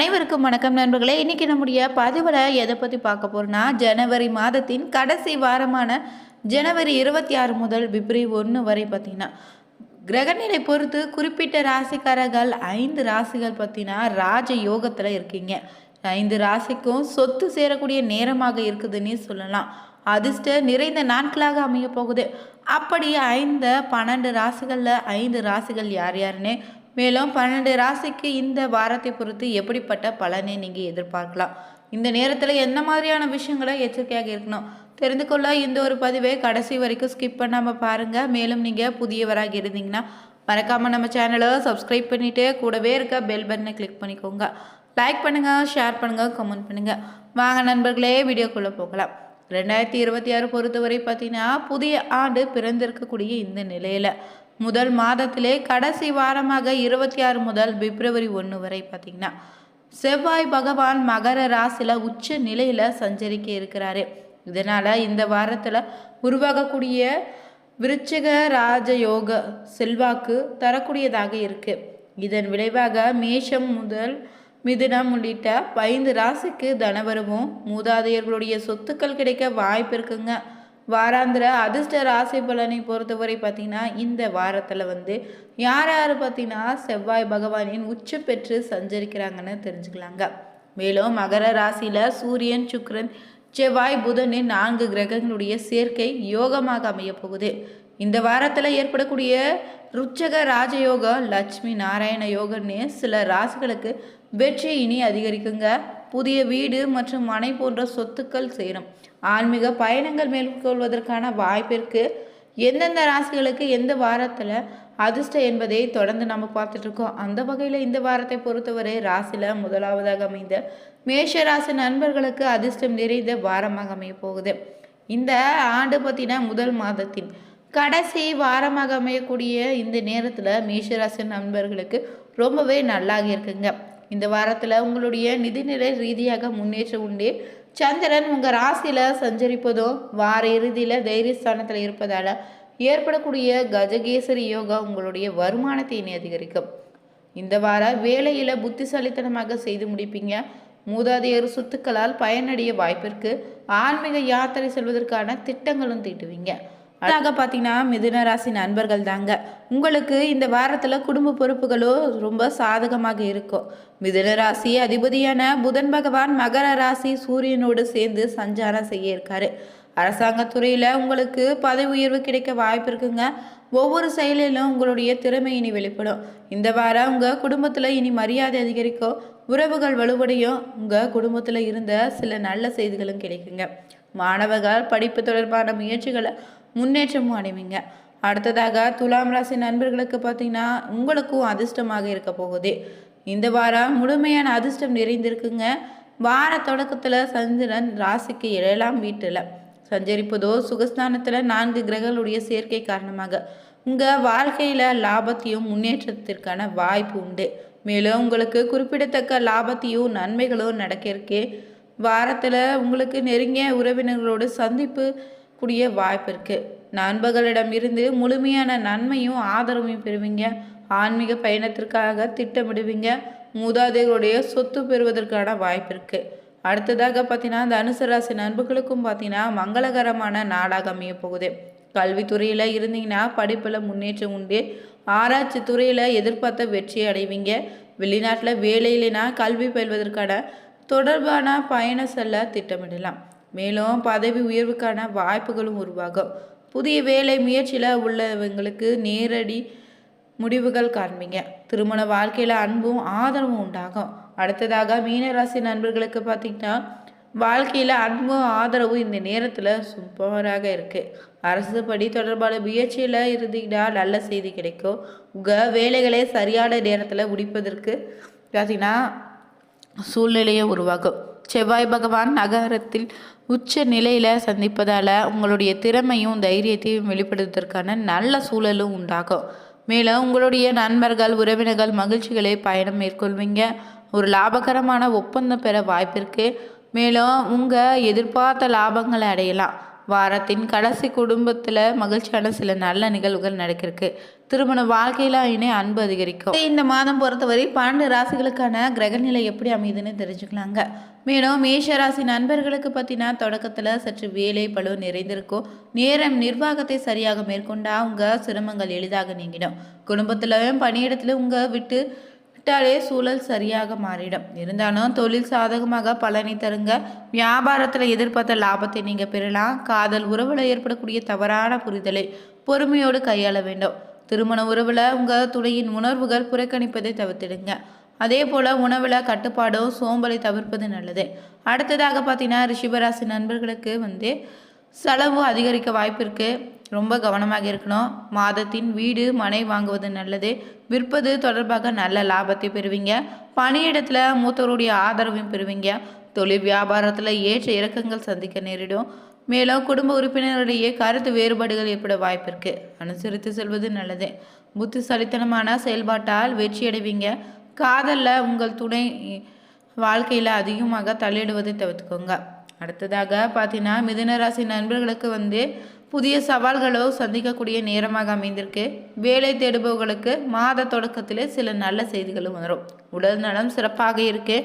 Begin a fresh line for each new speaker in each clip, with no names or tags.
அனைவருக்கும் வணக்கம் நண்பர்களே. இன்றைக்கி நம்முடைய பதிவில் எதை பற்றி பார்க்க போகிறோன்னா, ஜனவரி மாதத்தின் கடைசி வாரமான ஜனவரி 26 முதல் பிப்ரவரி 1 வரை பார்த்திங்கன்னா கிரகநிலை பொறுத்து குறிப்பிட்ட ராசிக்காரர்கள் 5 ராசிகள் பார்த்திங்கன்னா ராஜ யோகத்தில் இருக்கீங்க. 5 ராசிக்கும் சொத்து சேரக்கூடிய நேரமாக இருக்குதுன்னு சொல்லலாம். அதிர்ஷ்ட நிறைந்த நாட்களாக அமைய போகுது. அப்படி 12 ராசிகளில் 5 ராசிகள் யார் யாருன்னு, மேலும் 12 ராசிக்கு இந்த வாரத்தை பொறுத்து எப்படிப்பட்ட பலனை நீங்கள் எதிர்பார்க்கலாம், இந்த நேரத்தில் என்ன மாதிரியான விஷயங்களை எச்சரிக்கையாக இருக்கணும் தெரிந்து கொள்ள இந்த ஒரு பதிவை கடைசி வரைக்கும் ஸ்கிப் பண்ணாமல் பாருங்கள். மேலும் நீங்கள் புதியவராக இருந்தீங்கன்னா மறக்காமல் நம்ம சேனலை சப்ஸ்கிரைப் பண்ணிவிட்டு கூடவே இருக்க பெல் பட்டனை கிளிக் பண்ணிக்கோங்க. லைக் பண்ணுங்கள், ஷேர் பண்ணுங்கள், கமெண்ட் பண்ணுங்கள். வாங்க நண்பர்களே, வீடியோக்குள்ளே போகலாம். 2026 பொறுத்தவரை பார்த்தீங்கன்னா புதிய ஆண்டு பிறந்திருக்கக்கூடிய இந்த நிலையில் முதல் மாதத்திலே கடைசி வாரமாக 26 முதல் பிப்ரவரி 1 வரை பார்த்திங்கன்னா செவ்வாய் பகவான் மகர ராசியில் உச்ச நிலையில் சஞ்சரிக்க இருக்கிறாரு. இதனால் இந்த வாரத்தில் உருவாகக்கூடிய விருச்சிக ராஜயோக செல்வாக்கு தரக்கூடியதாக இருக்குது. இதன் விளைவாக மேஷம் முதல் மிதுனம் உள்ளிட்ட 5 ராசிக்கு தனவரவும் மூதாதையர்களுடைய சொத்துக்கள் கிடைக்க வாய்ப்பு இருக்குங்க. வாராந்திர அதிர்ஷ்ட ராசி பலனை பொறுத்தவரை பார்த்திங்கன்னா இந்த வாரத்தில் யார் யார் பார்த்திங்கன்னா செவ்வாய் பகவானின் உச்ச பெற்று சஞ்சரிக்கிறாங்கன்னு தெரிஞ்சுக்கலாங்க. மேலும் மகர ராசியில் சூரியன், சுக்கிரன், செவ்வாய், புதனின் 4 கிரகங்களுடைய சேர்க்கை யோகமாக அமைய போகுது. இந்த வாரத்தில் ஏற்படக்கூடிய ருச்சக ராஜயோகம், லட்சுமி நாராயண யோகன்னு சில ராசிகளுக்கு வெற்றி இனி அதிகரிக்குங்க. புதிய வீடு மற்றும் மனை போன்ற சொத்துக்கள் சேரும். ஆன்மீக பயணங்கள் மேற்கொள்வதற்கான வாய்ப்பிற்கு எந்தெந்த ராசிகளுக்கு எந்த வாரத்தில் அதிர்ஷ்டம் என்பதை தொடர்ந்து நம்ம பார்த்துட்ருக்கோம். அந்த வகையில் இந்த வாரத்தை பொறுத்தவரை ராசியில் முதலாவதாக அமைந்த மேஷ ராசி நண்பர்களுக்கு அதிர்ஷ்டம் நிறைந்த வாரமாக அமைய போகுது. இந்த ஆண்டு பற்றின முதல் மாதத்தின் கடைசி வாரமாக அமையக்கூடிய இந்த நேரத்தில் மேஷராசி நண்பர்களுக்கு ரொம்பவே நல்லாக இருக்குங்க. இந்த வாரத்தில் உங்களுடைய நிதிநிலை ரீதியாக முன்னேற்றம் உண்டு. சந்திரன் உங்கள் ராசியில் சஞ்சரிப்பதும் வார இறுதியில் தைரியஸ்தானத்தில் இருப்பதால் ஏற்படக்கூடிய கஜகேசரி யோகா உங்களுடைய வருமானத்தை இனி அதிகரிக்கும். இந்த வார வேலையில் புத்திசாலித்தனமாக செய்து முடிப்பீங்க. மூதாதையர் சொத்துக்களால் பயனடைய வாய்ப்பிற்கு ஆன்மீக யாத்திரை செல்வதற்கான திட்டங்களும் தீட்டுவீங்க. அதாக பார்த்தீங்கன்னா மிதுன ராசி நண்பர்கள் தாங்க. உங்களுக்கு இந்த வாரத்தில் குடும்ப பொறுப்புகளும் ரொம்ப சாதகமாக இருக்கும். மிதுன ராசி அதிபதியான புதன் பகவான் மகர ராசி சூரியனோடு சேர்ந்து சஞ்சாரம் செய்ய இருக்காரு. அரசாங்கத்துறையில் உங்களுக்கு பதவி உயர்வு கிடைக்க வாய்ப்பு இருக்குங்க. ஒவ்வொரு செயலிலும் உங்களுடைய திறமை இனி வெளிப்படும். இந்த வாரம் உங்கள் குடும்பத்தில் இனி மரியாதை அதிகரிக்கும். உறவுகள் வலுவடையும். உங்கள் குடும்பத்தில் இருந்த சில நல்ல செய்திகளும் கிடைக்குங்க. மாணவர்கள் படிப்பு தொடர்பான முயற்சிகளை முன்னேற்றமும் அடைவீங்க. அடுத்ததாக துலாம் ராசி நண்பர்களுக்கு பார்த்தீங்கன்னா உங்களுக்கும் அதிர்ஷ்டமாக இருக்க போகுது. இந்த வாரம் முழுமையான அதிர்ஷ்டம் நிறைந்திருக்குங்க. வார தொடக்கத்தில் சந்திரன் ராசிக்கு 7ஆம் வீட்டில் சஞ்சரிப்பதோ சுகஸ்தானத்தில் 4 கிரகங்களுடைய சேர்க்கை காரணமாக உங்கள் வாழ்க்கையில் லாபத்தையும் முன்னேற்றத்திற்கான வாய்ப்பு உண்டு. மேலும் உங்களுக்கு குறிப்பிடத்தக்க லாபத்தையும் நன்மைகளும் நடக்க இருக்கு. வாரத்தில் உங்களுக்கு நெருங்கிய உறவினர்களோடு சந்திப்பு கூடிய வாய்ப்பு இருக்குது. நண்பர்களிடம் இருந்து முழுமையான நன்மையும் ஆதரவையும் பெறுவீங்க. ஆன்மீக பயணத்திற்காக திட்டமிடுவீங்க. மூதாதையர்களுடைய சொத்து பெறுவதற்கான வாய்ப்பு இருக்குது. அடுத்ததாக பார்த்தீங்கன்னா தனுசு ராசி நண்பர்களுக்கும் பார்த்தீங்கன்னா மங்களகரமான நாளாக அமைய போகுது. கல்வித்துறையில் இருந்தீங்கன்னா படிப்பில் முன்னேற்றம் உண்டு. ஆராய்ச்சி துறையில் எதிர்பார்த்த வெற்றி அடைவீங்க. வெளிநாட்டில் வேலையிலனா கல்வி பயில்வதற்கான தொடர்பான பயணம் செல்ல திட்டமிடலாம். மேலும் பதவி உயர்வுக்கான வாய்ப்புகளும் உருவாகும். புதிய வேலை முயற்சியில் உள்ளவங்களுக்கு நேரடி முடிவுகள் காண்பீங்க. திருமண வாழ்க்கையில் அன்பும் ஆதரவும் உண்டாகும். அடுத்ததாக மீனராசி நண்பர்களுக்கு பார்த்திங்கன்னா வாழ்க்கையில் அன்பும் ஆதரவும் இந்த நேரத்தில் சூப்பராக இருக்குது. அரசு படி தொடர்பான முயற்சியில் இருந்தீங்கன்னா நல்ல செய்தி கிடைக்கும். உங்கள் வேலைகளை சரியான நேரத்தில் முடிப்பதற்கு பார்த்திங்கன்னா சூழ்நிலையை உருவாகும். செவ்வாய் பகவான் நகரத்தில் உச்ச நிலையில் சந்திப்பதால் உங்களுடைய திறமையும் தைரியத்தையும் வெளிப்படுவதற்கான நல்ல சூழலும் உண்டாகும். மேலும் உங்களுடைய நண்பர்கள் உறவினர்கள் மகிழ்ச்சிகளை பயணம் மேற்கொள்வீங்க. ஒரு லாபகரமான ஒப்பந்தம் பெற வாய்ப்பிருக்கு. மேலும் உங்கள் எதிர்பார்த்த லாபங்களை அடையலாம். வாரத்தின் கடைசி குடும்பத்தில் மகிழ்ச்சியான சில நல்ல நிகழ்வுகள் நடக்கிருக்கு. திருமண வாழ்க்கையில் இனி அன்பு அதிகரிக்கும். இந்த மாதம் பொறுத்தவரை 12 ராசிகளுக்கான கிரகநிலை எப்படி அமையுதுன்னு தெரிஞ்சுக்கலாங்க. மேலும் மேஷ ராசி நண்பர்களுக்கு பார்த்தீங்கன்னா தொடக்கத்தில் சற்று வேலை பளு நிறைந்திருக்கும். நேரம் நிர்வாகத்தை சரியாக மேற்கொண்டா உங்கள் சிரமங்கள் எளிதாக நீங்கிடும். குடும்பத்திலும் பணியிடத்தில் உங்கள் விட்டாலே சூழல் சரியாக மாறிடும். இருந்தாலும் தொழில் சாதகமாக பலனை தருங்க. வியாபாரத்தில் எதிர்பார்த்த லாபத்தை நீங்கள் பெறலாம். காதல் உறவில் ஏற்படக்கூடிய தவறான புரிதலை பொறுமையோடு கையாள வேண்டும். திருமண உறவில் உங்கள் துணையின் உணர்வுகள் புறக்கணிப்பதை தவிர்த்திடுங்க. அதே போல் உணவில் கட்டுப்பாடும் சோம்பலை தவிர்ப்பது நல்லது. அடுத்ததாக பார்த்தீங்கன்னா ரிஷபராசி நண்பர்களுக்கு செலவு அதிகரிக்க வாய்ப்பு இருக்குது. ரொம்ப கவனமாக இருக்கணும். மாதத்தின் வீடு மனை வாங்குவது நல்லது. விற்பது தொடர்பாக நல்ல லாபத்தை பெறுவீங்க. பணியிடத்தில் மூத்தவருடைய ஆதரவையும் பெறுவீங்க. தொழில் வியாபாரத்தில் ஏற்ற இறக்கங்கள் சந்திக்க நேரிடும். மேலும் குடும்ப உறுப்பினரிடையே கருத்து வேறுபாடுகள் ஏற்பட வாய்ப்பு இருக்குது. அனுசரித்து செல்வது நல்லது. புத்திசாலித்தனமான செயல்பாட்டால் வெற்றி அடைவீங்க. காதலில் உங்கள் துணை வாழ்க்கையில் அதிகமாக தலையிடுவதை தவிர்த்துக்கோங்க. அடுத்ததாக பார்த்தீங்கன்னா மிதுனராசி நண்பர்களுக்கு புதிய சவால்களோ சந்திக்கக்கூடிய நேரமாக அமைந்திருக்கு. வேலை தேடுபவர்களுக்கு மாத தொடக்கத்தில் சில நல்ல செய்திகளும் வரும். உடல் நலம் சிறப்பாக இருக்கு.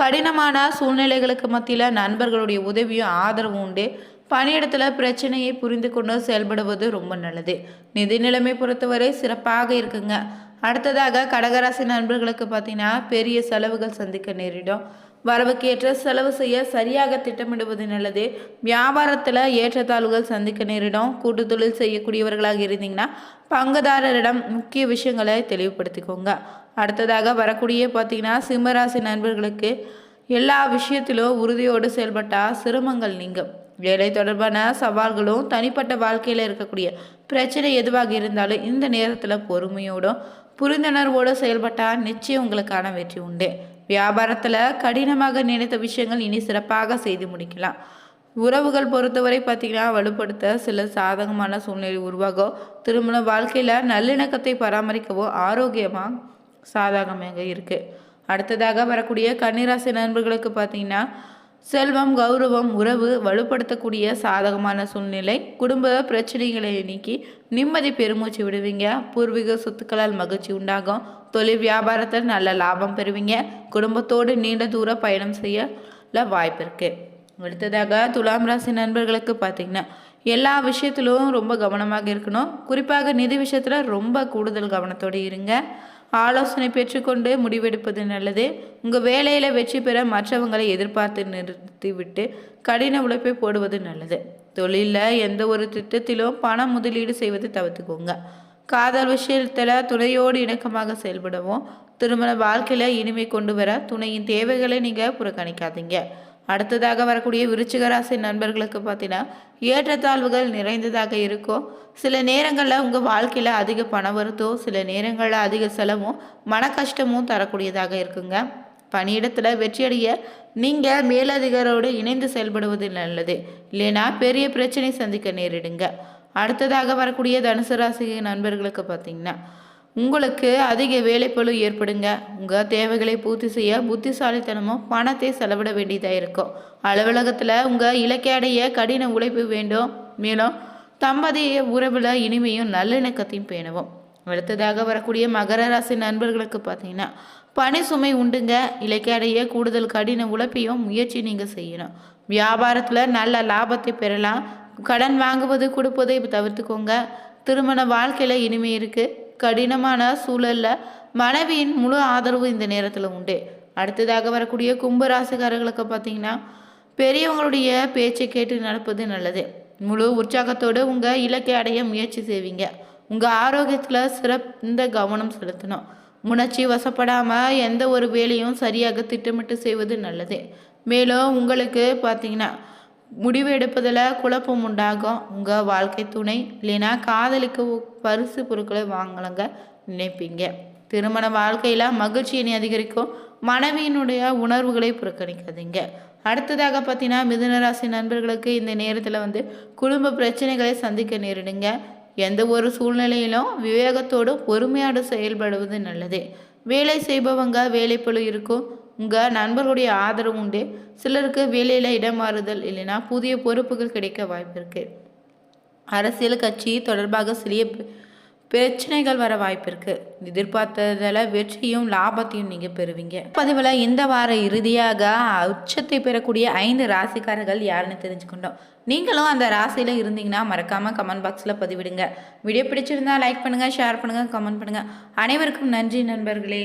கடினமான சூழ்நிலைகளுக்கு மத்தியில் நண்பர்களுடைய உதவியும் ஆதரவும் உண்டு. பணியிடத்தில் பிரச்சனையை புரிந்து கொண்டு செயல்படுவது ரொம்ப நல்லது. நிதி நிலைமை பொறுத்தவரை சிறப்பாக இருக்குங்க. அடுத்ததாக கடகராசி நண்பர்களுக்கு பார்த்தீங்கன்னா பெரிய செலவுகள் சந்திக்க நேரிடும். வரவுக்கேற்ற செலவு செய்ய சரியாக திட்டமிடுவது நல்லது. வியாபாரத்தில் ஏற்றத்தாழ்வுகள் சந்திக்க நேரிடும். கூட்டு தொழில் செய்யக்கூடியவர்களாக இருந்தீங்கன்னா பங்குதாரரிடம் முக்கிய விஷயங்களை தெளிவுபடுத்திக்கோங்க. அடுத்ததாக வரக்கூடிய பார்த்தீங்கன்னா சிம்மராசி நண்பர்களுக்கு எல்லா விஷயத்திலும் உறுதியோடு செயல்பட்டால் சிரமங்கள் நீங்கும். வேலை தொடர்பான சவால்களும் தனிப்பட்ட வாழ்க்கையில் இருக்கக்கூடிய பிரச்சனை எதுவாக இருந்தாலும் இந்த நேரத்தில் பொறுமையோடும் புரிந்துணர்வோடு செயல்பட்டால் நிச்சயம் உங்களுக்கான வெற்றி உண்டு. வியாபாரத்தில் கடினமாக நினைத்த விஷயங்கள் இனி சிறப்பாக செய்து முடிக்கலாம். உறவுகள் பொறுத்தவரை பார்த்திங்கன்னா வலுப்படுத்த சில சாதகமான சூழ்நிலை உருவாகும். திருமண வாழ்க்கையில் நல்லிணக்கத்தை பராமரிக்கவோ ஆரோக்கியமாக சாதகமாக இருக்குது. அடுத்ததாக வரக்கூடிய கன்னிராசி நண்பர்களுக்கு பார்த்திங்கன்னா செல்வம் கௌரவம் உறவு வலுப்படுத்தக்கூடிய சாதகமான சூழ்நிலை. குடும்ப பிரச்சனைகளை நீக்கி நிம்மதி பெருமூச்சு விடுவீங்க. பூர்வீக சொத்துக்களால் மகிழ்ச்சி உண்டாகும். தொழில் வியாபாரத்தில் நல்ல லாபம் பெறுவீங்க. குடும்பத்தோடு நீண்ட தூர பயணம் செய்ய வாய்ப்பு இருக்கு. அடுத்ததாக துலாம் ராசி நண்பர்களுக்கு பார்த்தீங்கன்னா எல்லா விஷயத்திலும் ரொம்ப கவனமாக இருக்கணும். குறிப்பாக நிதி விஷயத்தில் ரொம்ப கூடுதல் கவனத்தோடு இருங்க. ஆலோசனை பெற்றுக்கொண்டு முடிவெடுப்பது நல்லது. உங்கள் வேலையில் வெற்றி பெற மற்றவங்களை எதிர்பார்த்து நிறுத்திவிட்டு கடின உழைப்பை போடுவது நல்லது. தொழிலில் எந்த ஒரு திட்டத்திலும் பணம் முதலீடு செய்வதை தவிர்த்துக்கோங்க. காதல் விஷயத்தில் துணையோடு இணக்கமாக செயல்படவும். திருமண வாழ்க்கையில் இனிமை கொண்டு வர துணையின் தேவைகளை நீங்கள் புறக்கணிக்காதீங்க. அடுத்ததாக வரக்கூடிய விருச்சிக ராசி நண்பர்களுக்கு பார்த்தீங்கன்னா ஏற்றத்தாழ்வுகள் நிறைந்ததாக இருக்கும். சில நேரங்களில் உங்கள் வாழ்க்கையில் அதிக பண வருத்தோ சில நேரங்களில் அதிக செலவும் மன கஷ்டமும் தரக்கூடியதாக இருக்குங்க. பணியிடத்தில் வெற்றியடைய நீங்கள் மேலதிகாரோடு இணைந்து செயல்படுவது நல்லது. இல்லைனா பெரிய பிரச்சனை சந்திக்க நேரிடுங்க. அடுத்ததாக வரக்கூடிய தனுசு ராசி நண்பர்களுக்கு பார்த்தீங்கன்னா உங்களுக்கு அதிக வேலைப்பளு ஏற்படுங்க. உங்கள் தேவைகளை பூர்த்தி செய்ய புத்திசாலித்தனமும் பணத்தை செலவிட வேண்டியதாக இருக்கும். அலுவலகத்தில் உங்கள் இலக்கை அடைய கடின உழைப்பு வேண்டும். மேலும் தம்பதிய உறவில் இனிமையும் நல்லிணக்கத்தையும் பேணவும். அடுத்ததாக வரக்கூடிய மகர ராசி நண்பர்களுக்கு பார்த்தீங்கன்னா பணி சுமை உண்டுங்க. இலக்கை அடைய கூடுதல் கடின உழைப்பையும் முயற்சி நீங்கள் செய்யணும். வியாபாரத்தில் நல்ல லாபத்தை பெறலாம். கடன் வாங்குவது கொடுப்பதை தவிர்த்துக்கோங்க. திருமண வாழ்க்கையில் இனிமை இருக்குது. கடினமான சூழலில் மனைவியின் முழு ஆதரவு இந்த நேரத்தில் உண்டு. அடுத்ததாக வரக்கூடிய கும்பராசிக்காரர்களுக்கு பார்த்தீங்கன்னா பெரியவங்களுடைய பேச்சை கேட்டு நடப்பது நல்லது. முழு உற்சாகத்தோடு உங்கள் இலக்கை அடைய முயற்சி செய்வீங்க. உங்கள் ஆரோக்கியத்தில் சிறந்த கவனம் செலுத்தணும். உணர்ச்சி வசப்படாமல் எந்த ஒரு வேலையும் சரியாக திட்டமிட்டு செய்வது நல்லது. மேலும் உங்களுக்கு பார்த்தீங்கன்னா முடிவு எடுப்பதில் குழப்பம் உண்டாகும். உங்கள் வாழ்க்கை துணை இல்லைன்னா காதலிக்கு பரிசு பொருட்களை வாங்கலங்க நினைப்பீங்க. திருமண வாழ்க்கையில் மகிழ்ச்சியினை அதிகரிக்கும். மனைவியினுடைய உணர்வுகளை புறக்கணிக்காதீங்க. அடுத்ததாக பார்த்தீங்கன்னா மிதுனராசி நண்பர்களுக்கு இந்த நேரத்தில் குடும்ப பிரச்சனைகளை சந்திக்க நேரிடுங்க. எந்த ஒரு சூழ்நிலையிலும் விவேகத்தோடு பொறுமையோடு செயல்படுவது நல்லது. வேலை செய்பவங்க வேலைப்பளு இருக்கும். உங்கள் நண்பர்களுடைய ஆதரவு உண்டு. சிலருக்கு வேலையில் இடமாறுதல் இல்லைன்னா புதிய பொறுப்புகள் கிடைக்க வாய்ப்பு இருக்குது. அரசியல் கட்சி தொடர்பாக சிறிய பிரச்சனைகள் வர வாய்ப்பு இருக்குது. எதிர்பார்த்ததில் வெற்றியும் லாபத்தையும் நீங்கள் பெறுவீங்க. பதிவில் இந்த வார இறுதியாக உச்சத்தை பெறக்கூடிய 5 ராசிக்காரர்கள் யாருன்னு தெரிஞ்சுக்கொண்டோம். நீங்களும் அந்த ராசியில் இருந்தீங்கன்னா மறக்காமல் கமெண்ட் பாக்ஸில் பதிவிடுங்க. வீடியோ பிடிச்சிருந்தா லைக் பண்ணுங்கள், ஷேர் பண்ணுங்கள், கமெண்ட் பண்ணுங்கள். அனைவருக்கும் நன்றி நண்பர்களே.